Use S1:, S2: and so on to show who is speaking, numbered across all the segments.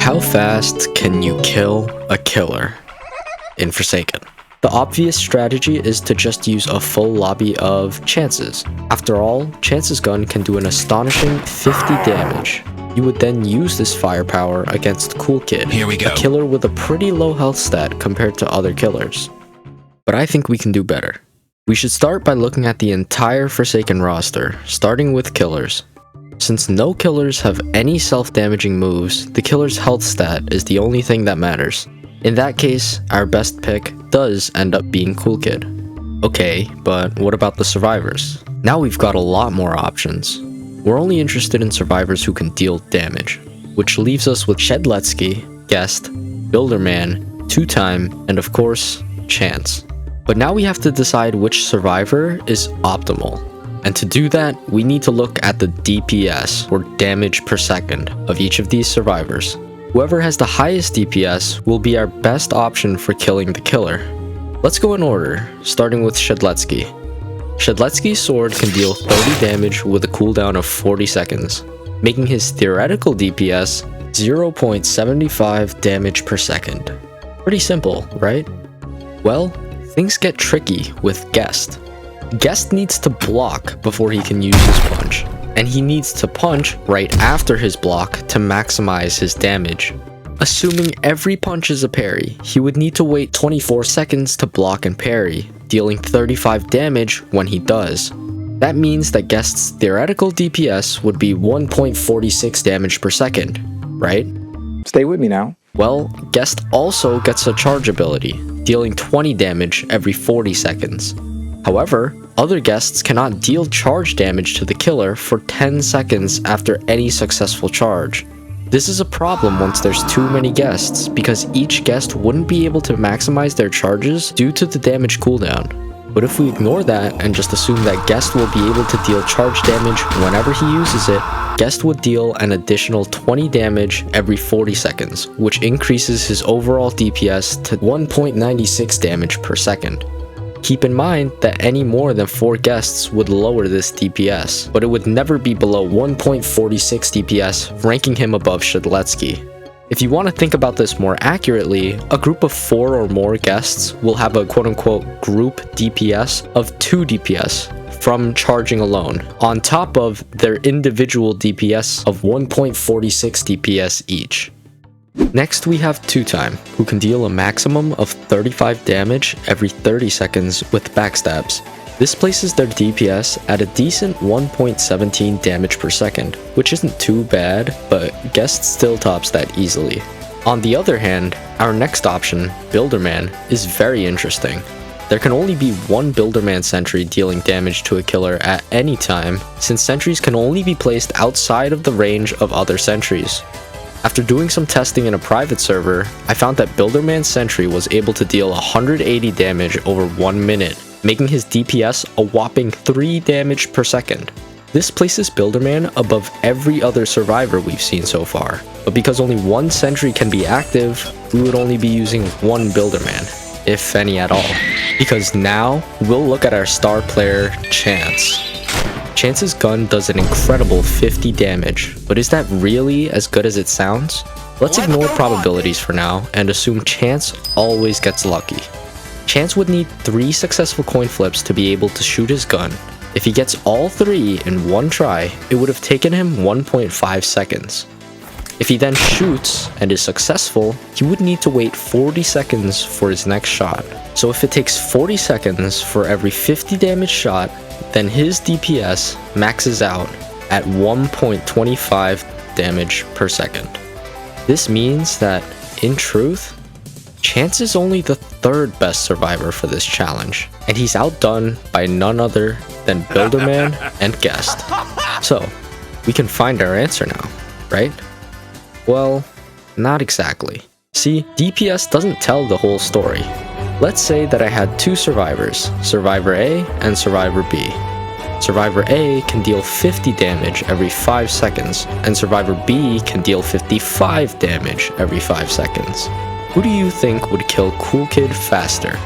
S1: How fast can you kill a killer in Forsaken? The obvious strategy is to just use a full lobby of Chance's. After all, Chance's gun can do an astonishing 50 damage. You would then use this firepower against Cool Kid,
S2: Here we go.
S1: a killer with a pretty low health stat compared to other killers. But I think we can do better. We should start by looking at the entire Forsaken roster, starting with killers. Since no killers have any self-damaging moves, the killer's health stat is the only thing that matters. In that case, our best pick does end up being Cool Kid. Okay, but what about the survivors? Now we've got a lot more options. We're only interested in survivors who can deal damage, which leaves us with Shedletsky, Guest, Builderman, 2Time, and of course, Chance. But now we have to decide which survivor is optimal. And to do that, we need to look at the DPS, or damage per second, of each of these survivors. Whoever has the highest DPS will be our best option for killing the killer. Let's go in order, starting with Shedletsky. Shedletsky's sword can deal 30 damage with a cooldown of 40 seconds, making his theoretical DPS 0.75 damage per second. Pretty simple, right? Well, things get tricky with Guest. Guest needs to block before he can use his punch, and he needs to punch right after his block to maximize his damage. Assuming every punch is a parry, he would need to wait 24 seconds to block and parry, dealing 35 damage when he does. That means that Guest's theoretical DPS would be 1.46 damage per second, right?
S3: Stay with me now.
S1: Well, Guest also gets a charge ability, dealing 20 damage every 40 seconds. However, other guests cannot deal charge damage to the killer for 10 seconds after any successful charge. This is a problem once there's too many guests, because each guest wouldn't be able to maximize their charges due to the damage cooldown. But if we ignore that and just assume that Guest will be able to deal charge damage whenever he uses it, Guest would deal an additional 20 damage every 40 seconds, which increases his overall DPS to 1.96 damage per second. Keep in mind that any more than 4 guests would lower this DPS, but it would never be below 1.46 DPS, ranking him above Shedletsky. If you want to think about this more accurately, a group of 4 or more guests will have a quote-unquote group DPS of 2 DPS from charging alone, on top of their individual DPS of 1.46 DPS each. Next we have 2Time, who can deal a maximum of 35 damage every 30 seconds with backstabs. This places their DPS at a decent 1.17 damage per second, which isn't too bad, but Guest still tops that easily. On the other hand, our next option, Builderman, is very interesting. There can only be one Builderman sentry dealing damage to a killer at any time, since sentries can only be placed outside of the range of other sentries. After doing some testing in a private server, I found that Builderman's sentry was able to deal 180 damage over 1 minute, making his DPS a whopping 3 damage per second. This places Builderman above every other survivor we've seen so far, but because only one sentry can be active, we would only be using one Builderman, if any at all. Because now, we'll look at our star player, Chance. Chance's gun does an incredible 50 damage, but is that really as good as it sounds? Let's ignore probabilities for now and assume Chance always gets lucky. Chance would need 3 successful coin flips to be able to shoot his gun. If he gets all 3 in one try, it would have taken him 1.5 seconds. If he then shoots and is successful, he would need to wait 40 seconds for his next shot. So if it takes 40 seconds for every 50 damage shot, then his DPS maxes out at 1.25 damage per second. This means that, in truth, Chance is only the 3rd best survivor for this challenge, and he's outdone by none other than Builderman and Guest. So, we can find our answer now, right? Well, not exactly. See, DPS doesn't tell the whole story. Let's say that I had 2 survivors, Survivor A and Survivor B. Survivor A can deal 50 damage every 5 seconds, and Survivor B can deal 55 damage every 5 seconds. Who do you think would kill Cool Kid faster?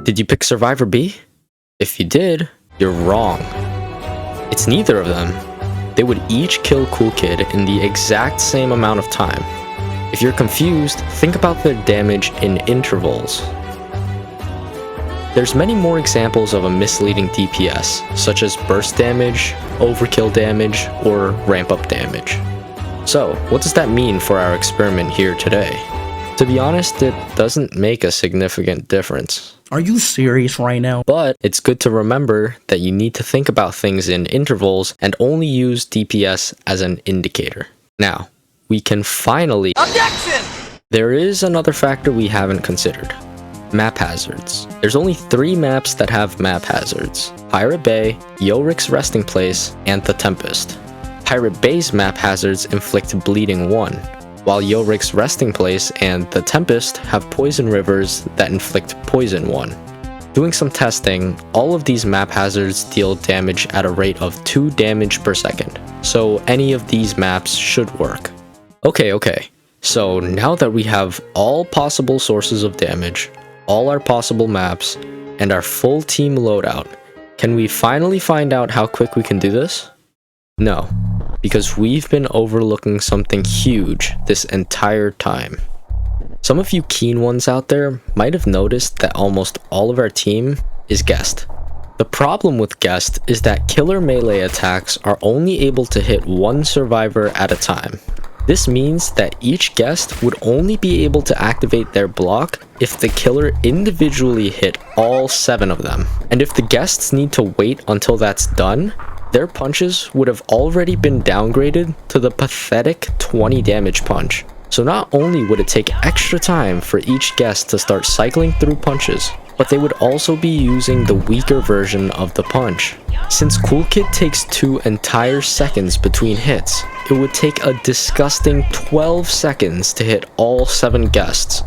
S1: Did you pick Survivor B? If you did, you're wrong. It's neither of them. They would each kill Cool Kid in the exact same amount of time. If you're confused, think about their damage in intervals. There's many more examples of a misleading DPS, such as burst damage, overkill damage, or ramp up damage. So, what does that mean for our experiment here today? To be honest, it doesn't make a significant difference.
S2: Are you serious right now?
S1: But it's good to remember that you need to think about things in intervals and only use DPS as an indicator. Now, we can finally... Objection! There is another factor we haven't considered. Map hazards. There's only 3 maps that have map hazards: Pirate Bay, Yorik's Resting Place, and The Tempest. Pirate Bay's map hazards inflict Bleeding 1, while Yorik's Resting Place and The Tempest have Poison Rivers that inflict Poison 1. Doing some testing, all of these map hazards deal damage at a rate of 2 damage per second, so any of these maps should work. Okay, so now that we have all possible sources of damage, all our possible maps, and our full team loadout, can we finally find out how quick we can do this? No, because we've been overlooking something huge this entire time. Some of you keen ones out there might have noticed that almost all of our team is guest. The problem with guest is that killer melee attacks are only able to hit 1 survivor at a time. This means that each guest would only be able to activate their block if the killer individually hit all 7 of them. And if the guests need to wait until that's done, their punches would have already been downgraded to the pathetic 20 damage punch. So not only would it take extra time for each guest to start cycling through punches, but they would also be using the weaker version of the punch. Since Cool Kid takes 2 entire seconds between hits, it would take a disgusting 12 seconds to hit all 7 guests.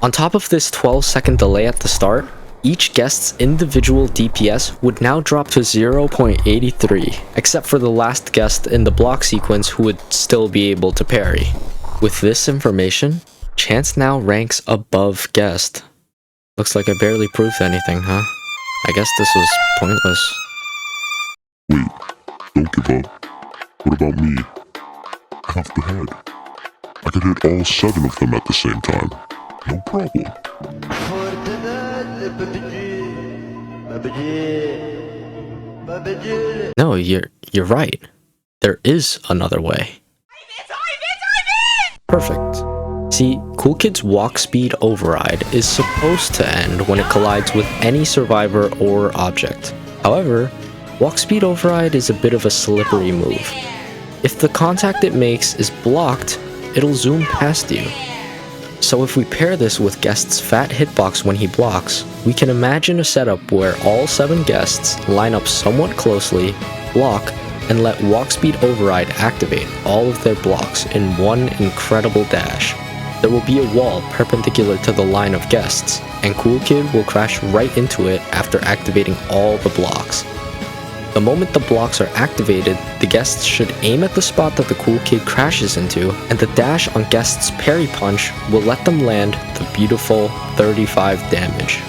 S1: On top of this 12-second delay at the start, each guest's individual DPS would now drop to 0.83, except for the last guest in the block sequence who would still be able to parry. With this information, Chance now ranks above guest. Looks like I barely proved anything, huh? I guess this was pointless.
S3: Wait, don't give up. What about me? Half the head. I could hit all 7 of them at the same time. No problem.
S1: No, you're right. There is another way. Perfect. See, Cool Kid's walk speed override is supposed to end when it collides with any survivor or object. However, walk speed override is a bit of a slippery move. If the contact it makes is blocked, it'll zoom past you. So if we pair this with Guest's fat hitbox when he blocks, we can imagine a setup where all 7 guests line up somewhat closely, block, and let walk speed override activate all of their blocks in one incredible dash. There will be a wall perpendicular to the line of guests, and Cool Kid will crash right into it after activating all the blocks. The moment the blocks are activated, the guests should aim at the spot that the Cool Kid crashes into, and the dash on Guest's parry punch will let them land the beautiful 35 damage.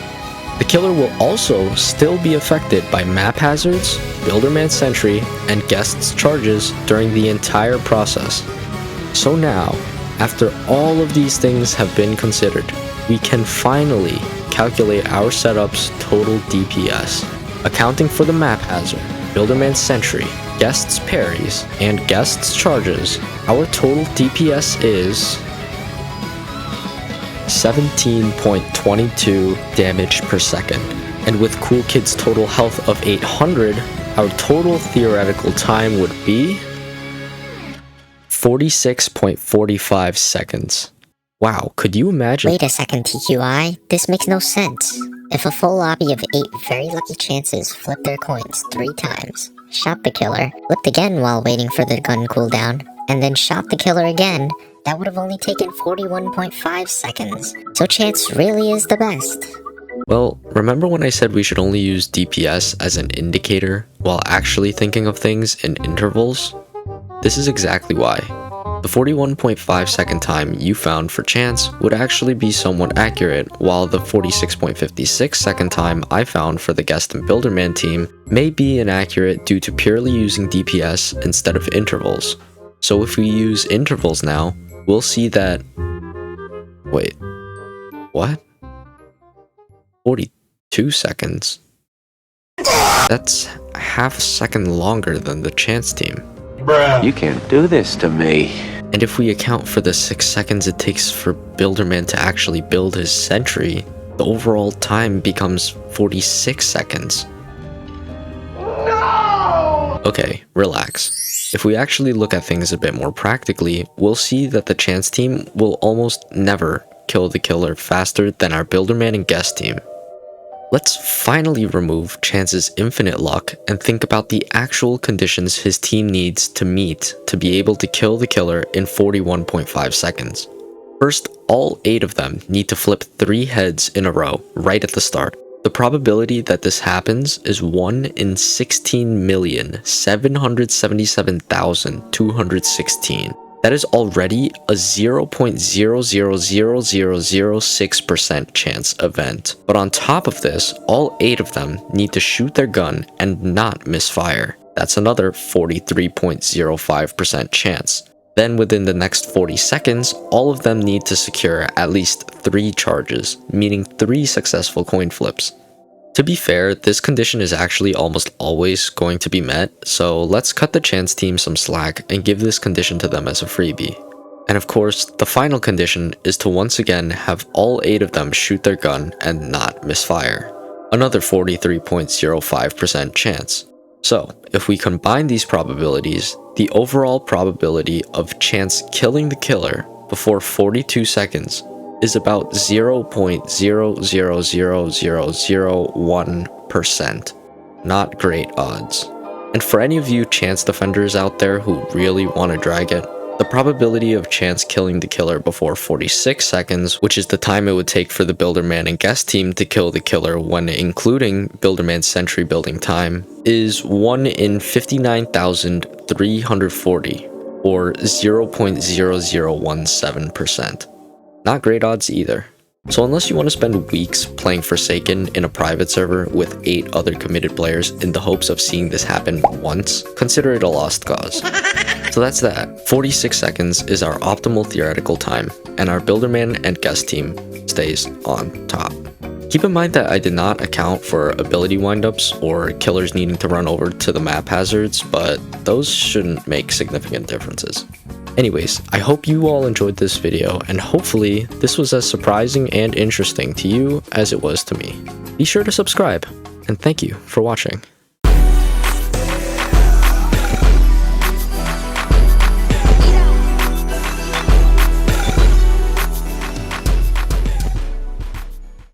S1: The killer will also still be affected by map hazards, Builderman sentry, and Guest's charges during the entire process. So now, after all of these things have been considered, we can finally calculate our setup's total DPS. Accounting for the map hazard, Builderman sentry, Guest's parries, and Guest's charges, our total DPS is 17.22 damage per second. And with Cool Kid's total health of 800, our total theoretical time would be 46.45 seconds. Wow, could you imagine?
S4: Wait a second, TQI. This makes no sense. If a full lobby of 8 very lucky chances flip their coins 3 times, shot the killer, flipped again while waiting for the gun cooldown, and then shot the killer again, that would have only taken 41.5 seconds. So Chance really is the best.
S1: Well, remember when I said we should only use DPS as an indicator while actually thinking of things in intervals? This is exactly why. The 41.5 second time you found for chance would actually be somewhat accurate, while the 46.56 second time I found for the guest and Builderman team may be inaccurate due to purely using DPS instead of intervals. So if we use intervals now, we'll see that... Wait, what? 42 seconds? That's half a second longer than the chance team.
S5: You can't do this to me.
S1: And if we account for the 6 seconds it takes for Builderman to actually build his sentry, the overall time becomes 46 seconds. No! Okay, relax. If we actually look at things a bit more practically, we'll see that the chance team will almost never kill the killer faster than our Builderman and guest team. Let's finally remove Chance's infinite luck and think about the actual conditions his team needs to meet to be able to kill the killer in 41.5 seconds. First, all 8 of them need to flip 3 heads in a row right at the start. The probability that this happens is 1 in 16,777,216. That is already a 0.000006% chance event. But on top of this, all 8 of them need to shoot their gun and not misfire. That's another 43.05% chance. Then within the next 40 seconds, all of them need to secure at least 3 charges, meaning 3 successful coin flips. To be fair, this condition is actually almost always going to be met, so let's cut the chance team some slack and give this condition to them as a freebie. And of course, the final condition is to once again have all 8 of them shoot their gun and not misfire. Another 43.05% chance. So, if we combine these probabilities, the overall probability of chance killing the killer before 42 seconds is about 0.000001%. Not great odds. And for any of you chance defenders out there who really want to drag it, the probability of chance killing the killer before 46 seconds, which is the time it would take for the Builderman and guest team to kill the killer when including Builderman's sentry building time, is 1 in 59,340, or 0.0017%. Not great odds either. So unless you want to spend weeks playing Forsaken in a private server with 8 other committed players in the hopes of seeing this happen once, consider it a lost cause. So that's that. 46 seconds is our optimal theoretical time, and our Builderman and guest team stays on top. Keep in mind that I did not account for ability windups or killers needing to run over to the map hazards, but those shouldn't make significant differences. Anyways, I hope you all enjoyed this video, and hopefully this was as surprising and interesting to you as it was to me. Be sure to subscribe, and thank you for watching.